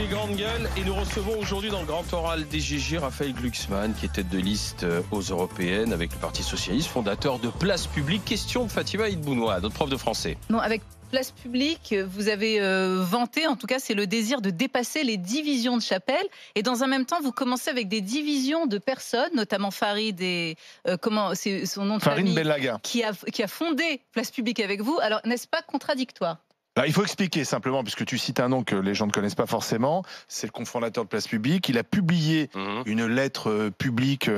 les grandes gueules et nous recevons aujourd'hui dans le grand oral des GG Raphaël Glucksmann qui est tête de liste aux Européennes avec le Parti Socialiste, fondateur de Place Publique. Question de Fatima Idbounoua, notre prof de français. Non, avec Place Publique, vous avez vanté, en tout cas c'est le désir de dépasser les divisions de chapelle et dans un même temps vous commencez avec des divisions de personnes, notamment Farid et comment c'est son nom de famille, qui a fondé Place Publique avec vous. Alors n'est-ce pas contradictoire ? Alors, il faut expliquer simplement, puisque tu cites un nom que les gens ne connaissent pas forcément, c'est le cofondateur de Place Publique. Il a publié une lettre publique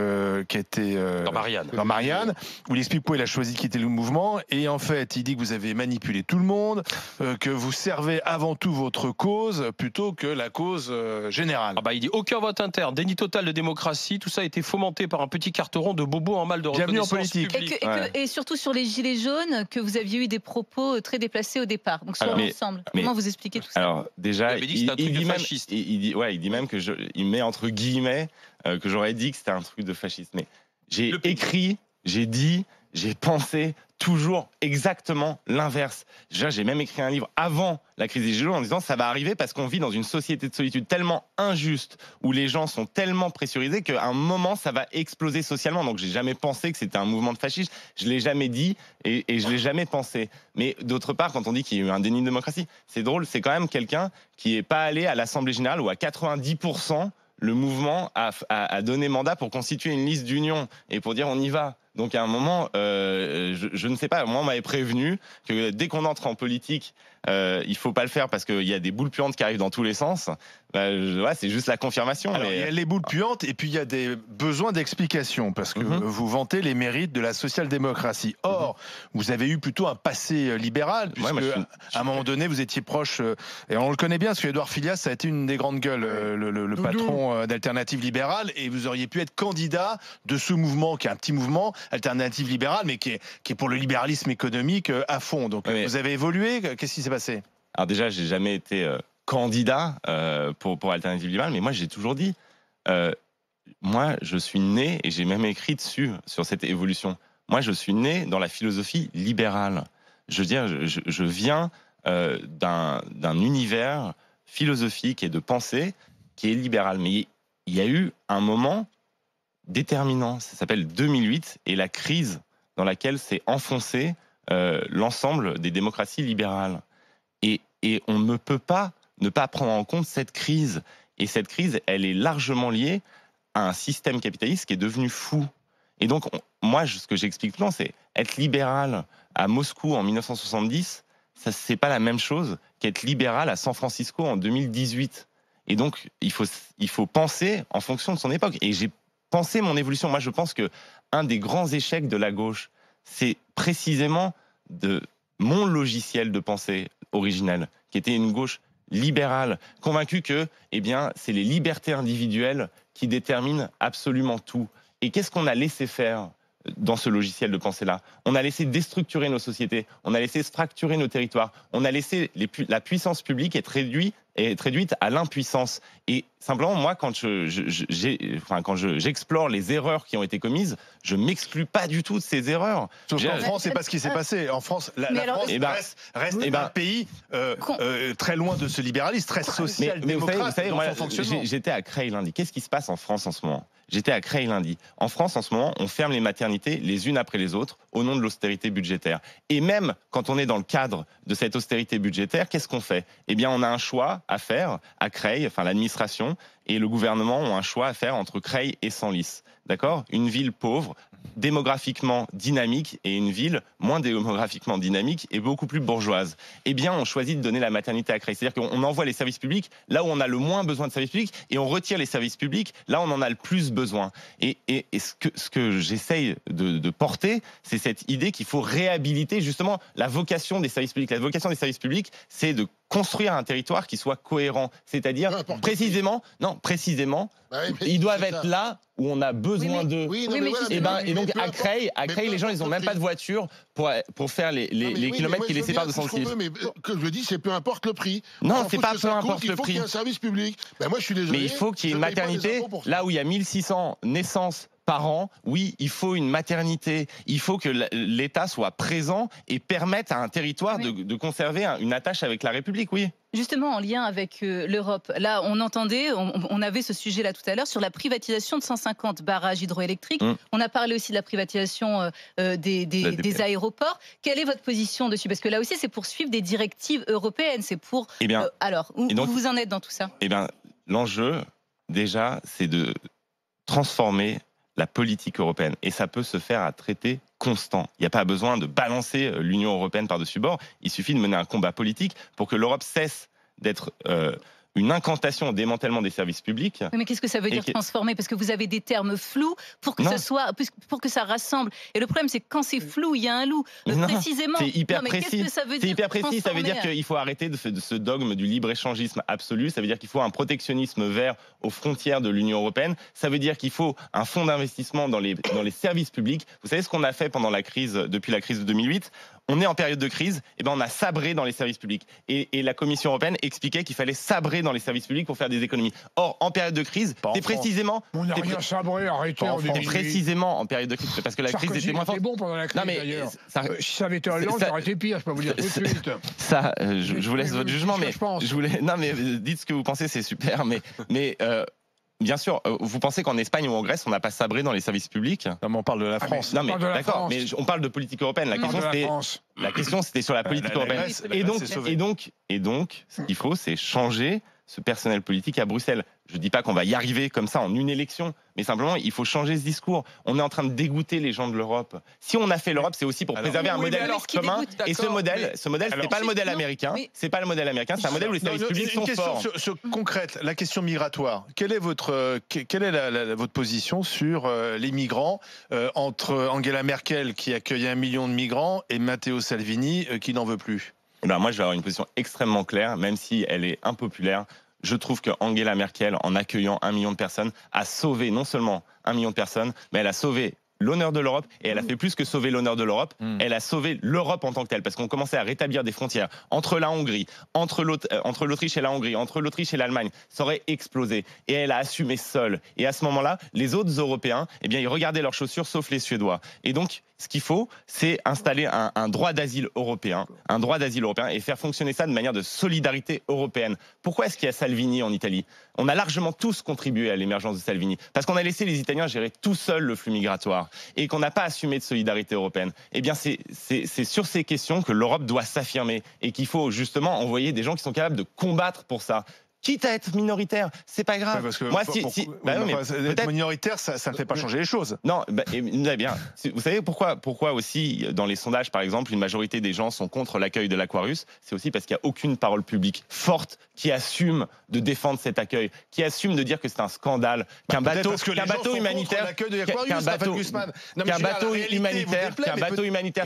qui était dans Marianne, où il explique pourquoi il a choisi de quitter le mouvement. Et en fait, il dit que vous avez manipulé tout le monde, que vous servez avant tout votre cause plutôt que la cause générale. Il dit aucun vote interne, déni total de démocratie, tout ça a été fomenté par un petit carteron de bobos en mal de reconnaissance en politique. publique. Et surtout sur les gilets jaunes, que vous aviez eu des propos très déplacés au départ. Donc sur l'ensemble, comment vous expliquez tout ça ? Alors déjà, il dit même que il met entre guillemets que j'aurais dit que c'était un truc de fasciste. Mais j'ai écrit, j'ai dit, j'ai pensé toujours exactement l'inverse. J'ai même écrit un livre avant la crise des Gilets jaunes en disant ça va arriver parce qu'on vit dans une société de solitude tellement injuste où les gens sont tellement pressurisés qu'à un moment ça va exploser socialement. Donc j'ai jamais pensé que c'était un mouvement de fascisme. Je l'ai jamais dit et je l'ai jamais pensé. Mais d'autre part, quand on dit qu'il y a eu un déni de démocratie, c'est drôle. C'est quand même quelqu'un qui est pas allé à l'Assemblée générale où à 90% le mouvement a donné mandat pour constituer une liste d'union et pour dire on y va. Donc à un moment, je ne sais pas, moi on m'avait prévenu que dès qu'on entre en politique, il faut pas le faire parce qu'il y a des boules puantes qui arrivent dans tous les sens. C'est juste la confirmation. Alors, il y a les boules puantes et puis il y a des besoins d'explication parce que vous vantez les mérites de la social-démocratie. Or, vous avez eu plutôt un passé libéral puisque à un moment donné vous étiez proche, et on le connaît bien parce que Édouard Philias ça a été une des grandes gueules, le patron d'Alternative Libérale, et vous auriez pu être candidat de ce mouvement qui est un petit mouvement Alternative Libérale mais qui est pour le libéralisme économique à fond. Donc vous avez évolué, qu'est-ce qui s'est passé ? Alors déjà, j'ai jamais été candidat pour Alternative Libérale, mais moi j'ai toujours dit, moi je suis né, et j'ai même écrit dessus, sur cette évolution, moi je suis né dans la philosophie libérale. Je veux dire, je viens d'un univers philosophique et de pensée qui est libéral. Mais il y a eu un moment déterminant, ça s'appelle 2008, et la crise dans laquelle s'est enfoncé l'ensemble des démocraties libérales. Et on ne peut pas ne pas prendre en compte cette crise. Et cette crise, elle est largement liée à un système capitaliste qui est devenu fou. Et donc, moi, ce que j'explique souvent, c'est être libéral à Moscou en 1970, ça c'est pas la même chose qu'être libéral à San Francisco en 2018. Et donc, il faut penser en fonction de son époque. Et j'ai pensé mon évolution. Moi, je pense que un des grands échecs de la gauche, c'est précisément de mon logiciel de pensée originel, qui était une gauche libérale, convaincue que, c'est les libertés individuelles qui déterminent absolument tout. Et qu'est-ce qu'on a laissé faire dans ce logiciel de pensée-là? On a laissé déstructurer nos sociétés, on a laissé fracturer nos territoires, on a laissé la puissance publique être réduite à l'impuissance. Et simplement, moi, quand j'explore les erreurs qui ont été commises, je m'exclus pas du tout de ces erreurs. Sauf qu'en France, c'est pas ce qui s'est passé. En France, la France reste un pays très loin de ce libéralisme, très social-démocrate. Vous savez, j'étais à Creil lundi. Qu'est-ce qui se passe en France en ce moment? J'étais à Creil lundi. En France, en ce moment, on ferme les maternités les unes après les autres au nom de l'austérité budgétaire. Et même quand on est dans le cadre de cette austérité budgétaire, qu'est-ce qu'on fait? On a un choix à faire à Creil, l'administration et le gouvernement ont un choix à faire entre Creil et Senlis. D'accord? Une ville pauvre, démographiquement dynamique, et une ville moins démographiquement dynamique et beaucoup plus bourgeoise. On choisit de donner la maternité à Creil. C'est-à-dire qu'on envoie les services publics là où on a le moins besoin de services publics et on retire les services publics là où on en a le plus besoin. Et ce que j'essaye de porter, c'est cette idée qu'il faut réhabiliter justement la vocation des services publics. La vocation des services publics, c'est de construire un territoire qui soit cohérent. C'est-à-dire, précisément, ils doivent être là où on a besoin d'eux. Et donc, à Creil, les gens, ils n'ont même pas de voiture pour faire les kilomètres qui les séparent de Senlis. Mais que je dis, c'est peu importe le prix. Non, c'est pas peu importe le prix. Il faut qu'il y ait un service public. Moi, je suis désolé. Mais il faut qu'il y ait une maternité là où il y a 1600 naissances par an. Oui, il faut une maternité. Il faut que l'État soit présent et permette à un territoire de conserver une attache avec la République, oui. Justement, en lien avec l'Europe, là, on entendait, on avait ce sujet-là tout à l'heure sur la privatisation de 150 barrages hydroélectriques. On a parlé aussi de la privatisation des aéroports. Quelle est votre position dessus? Parce que là aussi, c'est pour suivre des directives européennes. C'est pour. Alors, où vous en êtes dans tout ça? Eh bien, l'enjeu, déjà, c'est de transformer la politique européenne. Et ça peut se faire à traité constant. Il n'y a pas besoin de balancer l'Union européenne par-dessus bord. Il suffit de mener un combat politique pour que l'Europe cesse d'être une incantation au démantèlement des services publics. Oui, mais qu'est-ce que ça veut dire transformer? Parce que vous avez des termes flous pour que pour que ça rassemble. Et le problème, c'est que quand c'est flou, il y a un loup. Précisément. C'est hyper précis. Qu'est-ce que ça veut dire? C'est hyper précis. Ça veut dire qu'il faut arrêter de ce dogme du libre-échangisme absolu. Ça veut dire qu'il faut un protectionnisme vert aux frontières de l'Union européenne. Ça veut dire qu'il faut un fonds d'investissement dans les services publics. Vous savez ce qu'on a fait pendant la crise, depuis la crise de 2008? On est en période de crise, et on a sabré dans les services publics. Et la Commission européenne expliquait qu'il fallait sabrer dans les services publics pour faire des économies. Or, en période de crise, c'est précisément... On n'a rien sabré, arrêtez. C'est précisément en période de crise, parce que la crise était moins forte. C'était bon pendant la crise, d'ailleurs. Si ça avait été Hollande, ça aurait été pire, je peux vous dire tout de suite. Ça, je vous laisse votre jugement, mais... Non, mais dites ce que vous pensez, c'est super, mais bien sûr, vous pensez qu'en Espagne ou en Grèce, on n'a pas sabré dans les services publics? Non, mais on parle de la France. Non, mais d'accord, mais on parle de politique européenne. La question, c'était sur la politique européenne. Et donc, ce qu'il faut, c'est changer ce personnel politique à Bruxelles. Je ne dis pas qu'on va y arriver comme ça en une élection, mais simplement, il faut changer ce discours. On est en train de dégoûter les gens de l'Europe. Si on a fait l'Europe, c'est aussi pour préserver un modèle commun. Et ce modèle, ce n'est pas le modèle américain. C'est pas le modèle américain. C'est un modèle où les services publics sont forts. Une question concrète, la question migratoire. Quelle est votre position sur les migrants entre Angela Merkel qui accueille 1 million de migrants et Matteo Salvini qui n'en veut plus? Moi, je vais avoir une position extrêmement claire, même si elle est impopulaire. Je trouve que Angela Merkel, en accueillant 1 million de personnes, a sauvé non seulement 1 million de personnes, mais elle a sauvé l'honneur de l'Europe, et elle a fait plus que sauver l'honneur de l'Europe, elle a sauvé l'Europe en tant que telle, parce qu'on commençait à rétablir des frontières entre la Hongrie, entre l'Autriche et la Hongrie, entre l'Autriche et l'Allemagne, ça aurait explosé, et elle a assumé seule. Et à ce moment-là, les autres Européens, ils regardaient leurs chaussures, sauf les Suédois. Et donc, ce qu'il faut, c'est installer un droit d'asile européen, et faire fonctionner ça de manière de solidarité européenne. Pourquoi est-ce qu'il y a Salvini en Italie? On a largement tous contribué à l'émergence de Salvini, parce qu'on a laissé les Italiens gérer tout seuls le flux migratoire, et qu'on n'a pas assumé de solidarité européenne. C'est sur ces questions que l'Europe doit s'affirmer, et qu'il faut justement envoyer des gens qui sont capables de combattre pour ça. Quitte à être minoritaire, c'est pas grave. Parce que être minoritaire, ça ne fait pas changer les choses. Non, bien. Vous savez pourquoi aussi, dans les sondages, par exemple, une majorité des gens sont contre l'accueil de l'Aquarius? C'est aussi parce qu'il n'y a aucune parole publique forte qui assume de défendre cet accueil, qui assume de dire que c'est un scandale, qu'un bateau humanitaire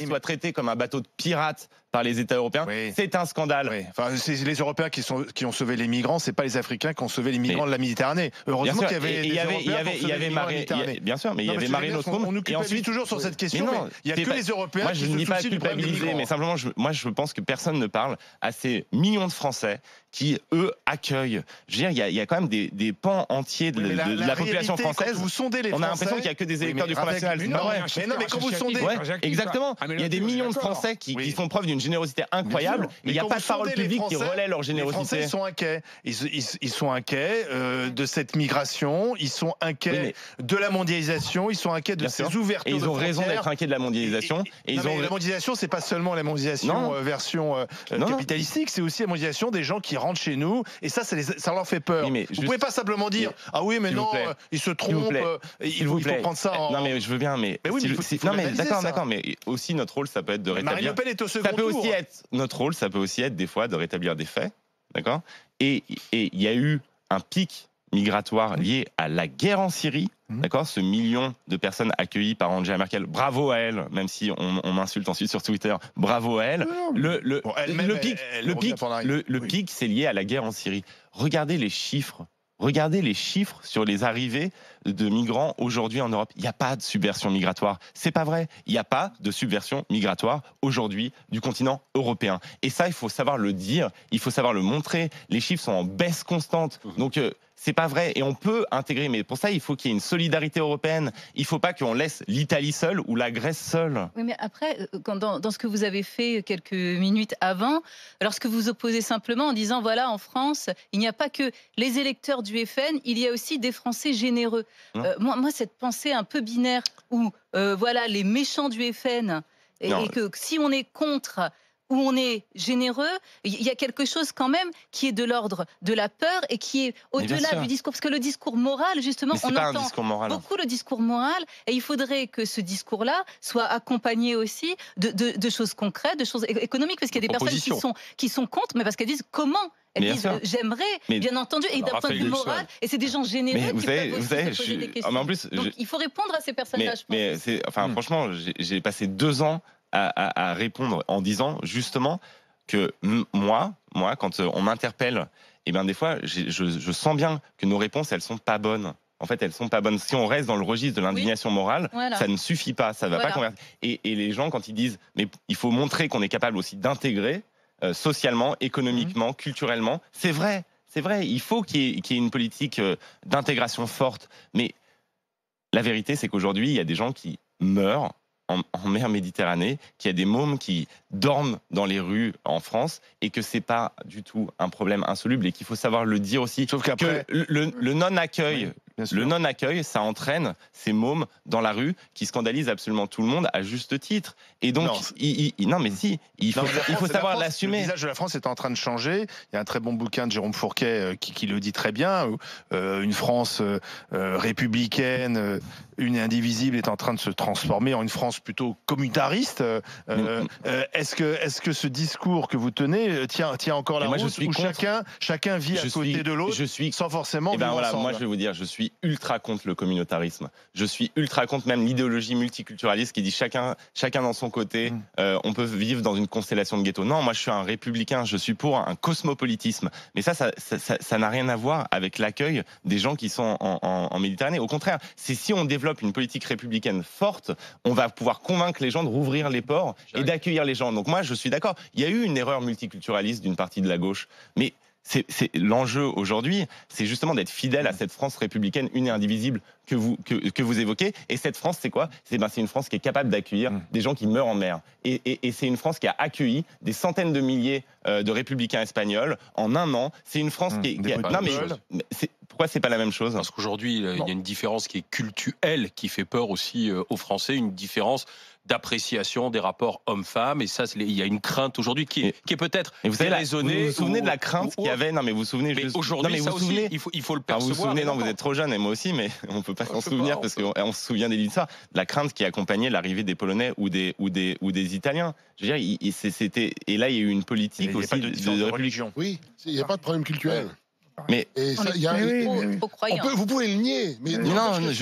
soit traité comme un bateau de pirate par les États européens, c'est un scandale. C'est les Européens qui ont sauvé les migrants, c'est pas les Africains qui ont sauvé les migrants de la Méditerranée. Heureusement qu'il y avait des Européens qui ont sauvé les migrants de la Méditerranée. Bien sûr, mais il y avait Mare Nostrum. On nous culpabilise toujours sur cette question, mais il n'y a que les Européens qui se soucient du problème des migrants. Moi, je ne dis pas culpabiliser, mais simplement, je pense que personne ne parle à ces millions de Français qui, eux, accueillent. Je veux dire, il y a quand même des pans entiers de la population française. Vous sondez les Français. On a l'impression qu'il n'y a que des électeurs du Front National. Mais non, mais quand vous sondez. Exactement. Il y a des millions de Français qui font preuve d'une générosité incroyable. Il n'y a pas de parole publique qui relaie leur générosité. Les Français sont inquiets. Ils sont inquiets de cette migration. Ils sont inquiets de la mondialisation. Ils sont inquiets de ces ouvertures. Et ils ont raison d'être inquiets de la mondialisation. La mondialisation, c'est pas seulement la mondialisation version capitalistique, c'est aussi la mondialisation des gens qui rentrent chez nous, et ça leur fait peur. Vous pouvez pas simplement dire ah oui mais non, ils se trompent, il faut prendre ça en... Non mais je veux bien, mais d'accord, mais aussi notre rôle ça peut être de rétablir. Marine Le Pen est au second tour. Notre rôle ça peut aussi être des fois de rétablir des faits, d'accord. Et il y a eu un pic migratoire lié à la guerre en Syrie, d'accord, ce million de personnes accueillies par Angela Merkel, bravo à elle, même si on m'insulte ensuite sur Twitter, bravo à elle. Le pic, c'est lié à la guerre en Syrie. Regardez les chiffres sur les arrivées de migrants aujourd'hui en Europe. Il n'y a pas de subversion migratoire. C'est pas vrai. Il n'y a pas de subversion migratoire aujourd'hui du continent européen. Et ça, il faut savoir le dire, il faut savoir le montrer. Les chiffres sont en baisse constante. Donc, c'est pas vrai. Et on peut intégrer, mais pour ça, il faut qu'il y ait une solidarité européenne. Il faut pas qu'on laisse l'Italie seule ou la Grèce seule. Oui, mais après, dans ce que vous avez fait quelques minutes avant, lorsque vous opposez simplement en disant, voilà, en France, il n'y a pas que les électeurs du FN, il y a aussi des Français généreux. Moi, cette pensée un peu binaire où, voilà, les méchants du FN, et que si on est contre... où on est généreux, il y a quelque chose quand même qui est de l'ordre de la peur et qui est au-delà du discours. Parce que le discours moral, justement, on entend beaucoup le discours moral et il faudrait que ce discours-là soit accompagné aussi de choses concrètes, de choses économiques. Parce qu'il y a des personnes qui sont contre, mais parce qu'elles disent comment. Elles disent j'aimerais, bien entendu, et d'un point de vue moral, et c'est des gens généreux qui peuvent aussi se poser des questions. En plus, donc il faut répondre à ces personnages. Franchement, j'ai passé 2 ans à répondre en disant justement que moi, quand on m'interpelle, et bien des fois, je sens bien que nos réponses, elles sont pas bonnes. En fait, elles sont pas bonnes. Si on reste dans le registre de l'indignation morale, ça ne suffit pas, ça va pas convertir. Et les gens, quand ils disent, mais il faut montrer qu'on est capable aussi d'intégrer socialement, économiquement, culturellement, c'est vrai. Il faut qu'il y ait une politique d'intégration forte. Mais la vérité, c'est qu'aujourd'hui, il y a des gens qui meurent en mer Méditerranée, qu'il y a des mômes qui dorment dans les rues en France et que c'est pas du tout un problème insoluble et qu'il faut savoir le dire aussi. Sauf qu'après, que le non-accueil, ça entraîne ces mômes dans la rue qui scandalisent absolument tout le monde à juste titre. Et donc, il faut savoir l'assumer. Le visage de la France est en train de changer. Il y a un très bon bouquin de Jérôme Fourquet qui le dit très bien. Une France républicaine, une et indivisible est en train de se transformer en une France plutôt communautariste. Est-ce que ce discours que vous tenez tient encore la route où chacun vit à côté de l'autre sans forcément vivre ensemble? Moi, je vais vous dire, je suis ultra contre le communautarisme. Je suis ultra contre même l'idéologie multiculturaliste qui dit chacun dans son côté. On peut vivre dans une constellation de ghettos. Non, moi, je suis un républicain. Je suis pour un cosmopolitisme. Mais ça n'a rien à voir avec l'accueil des gens qui sont en Méditerranée. Au contraire, c'est si on développe une politique républicaine forte, on va pouvoir convaincre les gens de rouvrir les ports et d'accueillir les gens. Donc moi, je suis d'accord. Il y a eu une erreur multiculturaliste d'une partie de la gauche, mais c'est l'enjeu aujourd'hui, c'est justement d'être fidèle à cette France républicaine une et indivisible que vous évoquez. Et cette France, c'est quoi? C'est une France qui est capable d'accueillir des gens qui meurent en mer. Et c'est une France qui a accueilli des centaines de milliers de républicains espagnols en un an. C'est une France qui a... Non, mais pourquoi c'est pas la même chose? Parce qu'aujourd'hui, il y a une différence qui est culturelle, qui fait peur aussi aux Français, une différence d'appréciation des rapports hommes-femmes, et ça, il y a une crainte aujourd'hui qui est peut-être déraisonnée. Vous vous souvenez de la crainte qu'il y avait? Non, mais vous vous souvenez juste... Aujourd'hui, ça aussi, il faut le percevoir. Vous vous souvenez, non, vous êtes trop jeune, et moi aussi, mais on peut pas s'en souvenir parce qu'on se souvient des l'histoire, de la crainte qui accompagnait l'arrivée des Polonais ou des Italiens. Je veux dire, c'était... Et là, il y a eu une politique aussi de religion. Oui, il n'y a pas de problème culturel. Mais vous pouvez le nier, mais non, dans la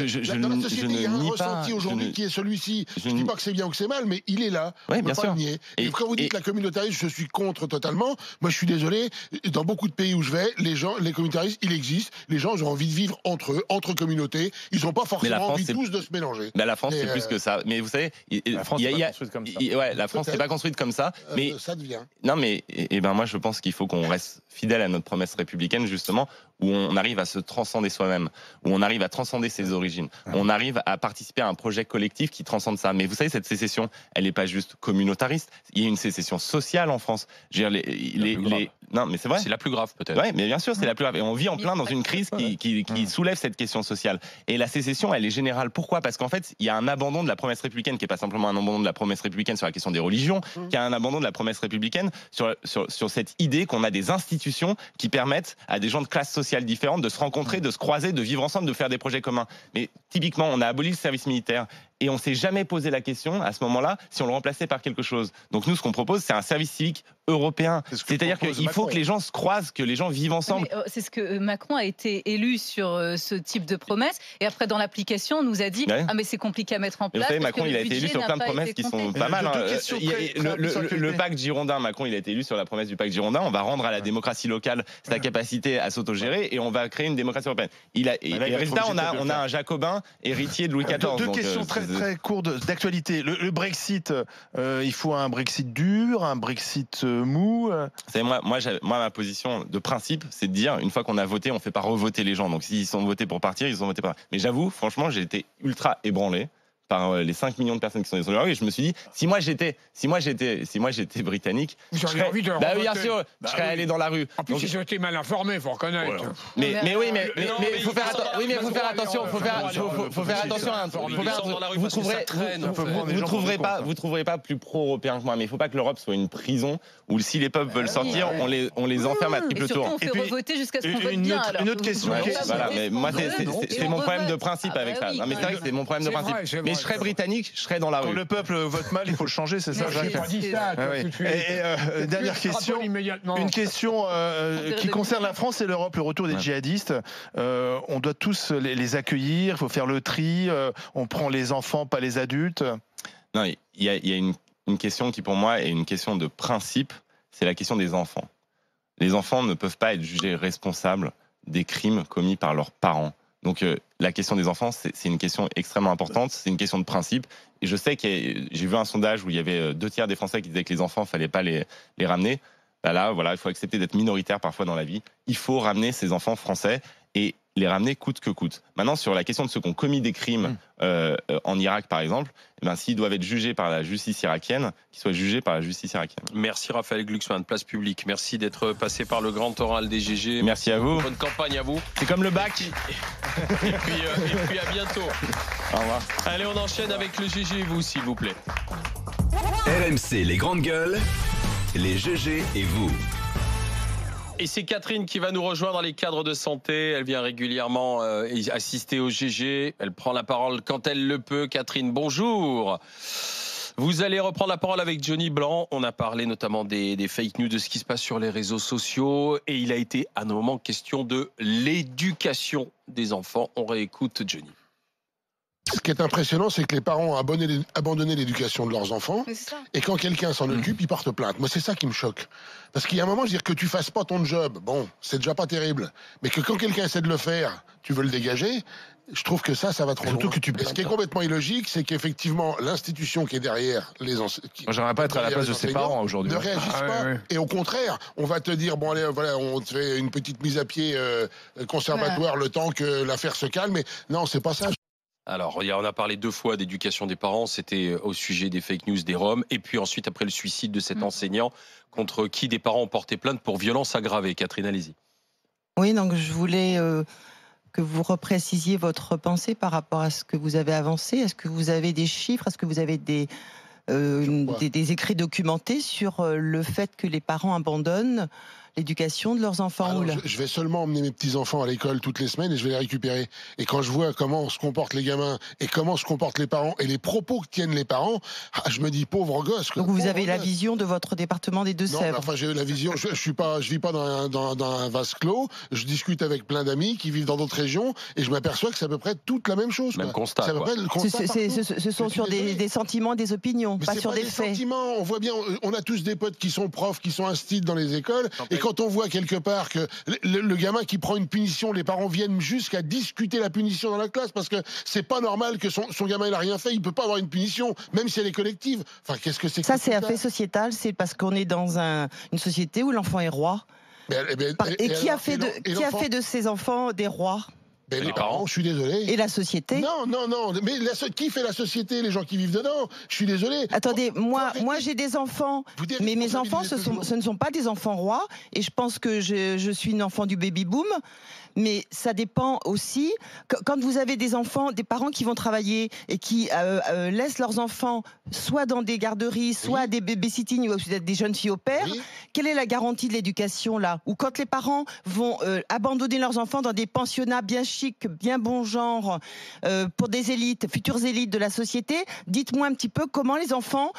société, il y a un ressenti aujourd'hui qui est celui-ci. Je ne dis pas que c'est bien ou que c'est mal, mais il est là. Oui, bien sûr. Et quand vous dites la communautarisme, je suis contre totalement. Moi, je suis désolé. Dans beaucoup de pays où je vais, les communautaristes, il existe. Les gens ont envie de vivre entre eux, entre communautés. Ils n'ont pas forcément envie tous de se mélanger. Mais la France, c'est plus que ça. Mais vous savez, la France n'est pas construite comme ça. La France n'est pas construite comme ça. Mais ça devient. Non, mais moi, je pense qu'il faut qu'on reste fidèle à notre promesse républicaine, justement, où on arrive à se transcender soi-même, où on arrive à transcender ses origines, où on arrive à participer à un projet collectif qui transcende ça. Mais vous savez, cette sécession, elle n'est pas juste communautariste. Il y a une sécession sociale en France. Je veux dire, non, mais c'est vrai. C'est la plus grave, peut-être. Oui, mais bien sûr, c'est la plus grave. Et on vit en plein dans une crise qui soulève cette question sociale. Et la sécession, elle est générale. Pourquoi? Parce qu'en fait, il y a un abandon de la promesse républicaine qui n'est pas simplement un abandon de la promesse républicaine sur la question des religions, qui a un abandon de la promesse républicaine sur cette idée qu'on a des institutions qui permettent à des gens de classes sociales différentes de se rencontrer, de se croiser, de vivre ensemble, de faire des projets communs. Mais typiquement, on a aboli le service militaire. Et on ne s'est jamais posé la question, à ce moment-là, si on le remplaçait par quelque chose. Donc nous, ce qu'on propose, c'est un service civique européen. C'est-à-dire qu'il faut que les gens se croisent, que les gens vivent ensemble. C'est ce que Macron a été élu sur ce type de promesses. Et après, dans l'application, on nous a dit ah mais c'est compliqué à mettre en place. Vous savez, Macron, il a été élu sur plein de promesses qui sont pas mal. Le pacte Girondin, Macron, il a été élu sur la promesse du pacte Girondin. On va rendre à la démocratie locale sa capacité à s'autogérer et on va créer une démocratie européenne. Et résultat, on a un Jacobin héritier de Louis XIV. Deux questions très courtes d'actualité. Le Brexit, il faut un Brexit dur, un Brexit mou. Moi, ma position de principe, c'est de dire, une fois qu'on a voté, on ne fait pas revoter les gens. Donc s'ils sont votés pour partir, ils sont votés pour partir. Mais j'avoue, franchement, j'ai été ultra ébranlé par les 5 millions de personnes qui sont descendues dans la rue. Et je me suis dit, si moi j'étais britannique, je serais allé dans la rue. En plus, ils ont été mal informés, il faut reconnaître. Mais il faut faire attention. Faut faire attention. Vous trouverez pas plus pro-européen que moi. Mais il ne faut pas que l'Europe soit une prison où si les peuples veulent sortir, on les enferme à triple tour. On fait revoter jusqu'à ce qu'on vote bien. Une autre question. Mais moi, c'est mon problème de principe avec ça. Non, mais c'est vrai que c'est mon problème de principe. Mais je serais britannique, je serais dans la rue. Quand le peuple vote mal, il faut le changer, c'est ça, Jacques? Et dernière question, une question qui concerne la France et l'Europe, le retour des djihadistes. On doit tous les accueillir, il faut faire le tri, on prend les enfants, pas les adultes. Non, il y a une question qui pour moi est une question de principe, c'est la question des enfants. Les enfants ne peuvent pas être jugés responsables des crimes commis par leurs parents. Donc la question des enfants, c'est une question extrêmement importante, c'est une question de principe. Et je sais j'ai vu un sondage où il y avait 2 tiers des Français qui disaient que les enfants, il ne fallait pas les ramener. Là, voilà, il faut accepter d'être minoritaire parfois dans la vie. Il faut ramener ces enfants français et les ramener coûte que coûte. Maintenant, sur la question de ceux qui ont commis des crimes en Irak, par exemple, s'ils doivent être jugés par la justice irakienne, qu'ils soient jugés par la justice irakienne. Merci Raphaël Glucksmann, Place Publique. Merci d'être passé par le grand oral des GG. Merci à vous. Bonne campagne à vous. C'est comme le bac. Et puis à bientôt. Au revoir. Allez, on enchaîne avec le GG et vous, s'il vous plaît. RMC, les grandes gueules, les GG et vous. Et c'est Catherine qui va nous rejoindre dans les cadres de santé. Elle vient régulièrement assister au GG. Elle prend la parole quand elle le peut. Catherine, bonjour. Vous allez reprendre la parole avec Johnny Blanc. On a parlé notamment des fake news, de ce qui se passe sur les réseaux sociaux. Et il a été à un moment question de l'éducation des enfants. On réécoute Johnny. Ce qui est impressionnant, c'est que les parents ont abandonné l'éducation de leurs enfants. Et quand quelqu'un s'en occupe, ils portent plainte. Moi, c'est ça qui me choque. Parce qu'il y a un moment, je veux dire que tu fasses pas ton job, bon, c'est déjà pas terrible. Mais que quand quelqu'un essaie de le faire, tu veux le dégager, je trouve que ça va trop loin. Et ce qui est complètement illogique, c'est qu'effectivement, l'institution qui est derrière les enseignants... J'aimerais pas être à la place de ses parents aujourd'hui. Ne réagissent pas. Ouais. Et au contraire, on va te dire, bon allez, voilà, on te fait une petite mise à pied conservatoire le temps que l'affaire se calme. Mais non, c'est pas ça. Alors, on a parlé 2 fois d'éducation des parents, c'était au sujet des fake news des Roms, et puis ensuite, après le suicide de cet enseignant, contre qui des parents ont porté plainte pour violence aggravée. Catherine, allez-y. Oui, donc je voulais que vous reprécisiez votre pensée par rapport à ce que vous avez avancé. Est-ce que vous avez des chiffres? Est-ce que vous avez des écrits documentés sur le fait que les parents abandonnent l'éducation de leurs enfants? Alors, je vais seulement emmener mes petits-enfants à l'école toutes les semaines et je vais les récupérer. Et quand je vois comment se comportent les gamins et comment se comportent les parents et les propos que tiennent les parents, je me dis pauvre gosse. Donc vous avez la vision de votre département des Deux-Sèvres? Non, enfin j'ai la vision, je vis pas dans un vase clos, je discute avec plein d'amis qui vivent dans d'autres régions et je m'aperçois que c'est à peu près toute la même chose. Même constat. C'est à peu près le constat. Ce sont sur des sentiments, des opinions, mais pas sur des faits. Sentiments, on voit bien, on a tous des potes qui sont profs, qui sont instits dans les écoles, et quand on voit quelque part que le gamin qui prend une punition, les parents viennent jusqu'à discuter la punition dans la classe parce que c'est pas normal que son gamin il a rien fait, il peut pas avoir une punition, même si elle est collective. Enfin, qu'est-ce que c'est que ça? C'est un fait sociétal, c'est parce qu'on est dans une société où l'enfant est roi. Et qui a fait de ses enfants des rois? Les parents, je suis désolé. Et la société? Non, mais qui fait la société? Les gens qui vivent dedans. Je suis désolé. Attendez, moi j'ai des enfants, mais mes enfants, ce ne sont pas des enfants rois, et je pense que je suis une enfant du baby-boom. Mais ça dépend aussi, quand vous avez des enfants, des parents qui vont travailler et qui laissent leurs enfants soit dans des garderies, soit à des babysitting ou des jeunes filles au père, quelle est la garantie de l'éducation là? Ou quand les parents vont abandonner leurs enfants dans des pensionnats bien chics, bien bon genre, pour des élites, futures élites de la société, dites-moi un petit peu comment les enfants,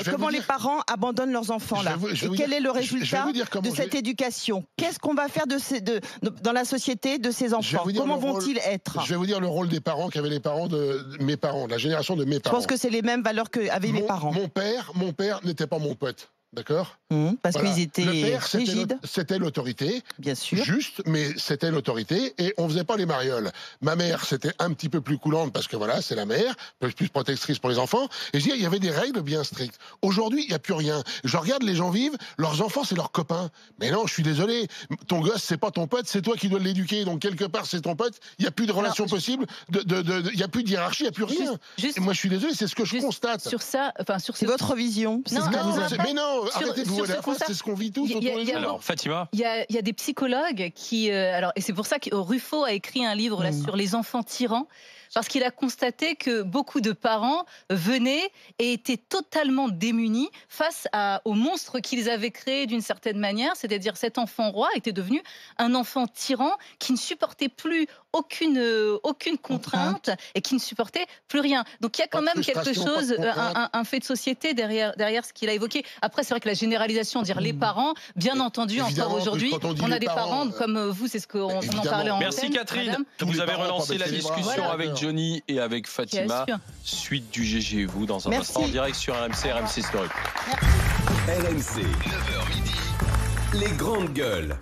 comment les parents abandonnent leurs enfants là. Et quel est le résultat de cette éducation? Qu'est-ce qu'on va faire dans la société de ces enfants? Comment vont-ils être? Je vais vous dire le rôle des parents qu'avaient les parents de mes parents, la génération de mes parents. Je pense que c'est les mêmes valeurs qu'avaient mes parents. Mon père n'était pas mon pote. D'accord. Parce qu'ils étaient le père, rigides. C'était l'autorité. Bien sûr. Juste, mais c'était l'autorité et on faisait pas les marioles. Ma mère, c'était un petit peu plus coulante parce que voilà, c'est la mère, plus protectrice pour les enfants. Et je dis, il y avait des règles bien strictes. Aujourd'hui, il n'y a plus rien. Je regarde, les gens vivent, leurs enfants, c'est leurs copains. Mais non, je suis désolé. Ton gosse, c'est pas ton pote, c'est toi qui dois l'éduquer. Donc quelque part, c'est ton pote. Il n'y a plus de relation possible. Il n'y a plus de hiérarchie, il n'y a plus rien. Et moi, je suis désolé, c'est ce que je constate. Sur ça, c'est votre vision. Mais non, arrêtez de vous la face, c'est ce qu'on vit tous autour des gens. Alors, Fatima. Il y a des psychologues qui... et c'est pour ça que Ruffo a écrit un livre là, sur les enfants tyrans, parce qu'il a constaté que beaucoup de parents venaient et étaient totalement démunis face aux monstres qu'ils avaient créés d'une certaine manière, c'est-à-dire cet enfant roi était devenu un enfant tyran qui ne supportait plus aucune contrainte et qui ne supportait plus rien. Donc il y a quand même quelque chose, un fait de société derrière ce qu'il a évoqué. Après, c'est vrai que la généralisation, dire les parents, bien entendu, encore aujourd'hui, on a des parents comme vous, c'est ce qu'on en parlait en Merci antenne, Catherine. madame. Vous avez relancé la discussion avec Johnny et avec Fatima. Suite du GG, vous, dans un instant, en direct sur RMC Story. RMC, 9h midi, les grandes gueules.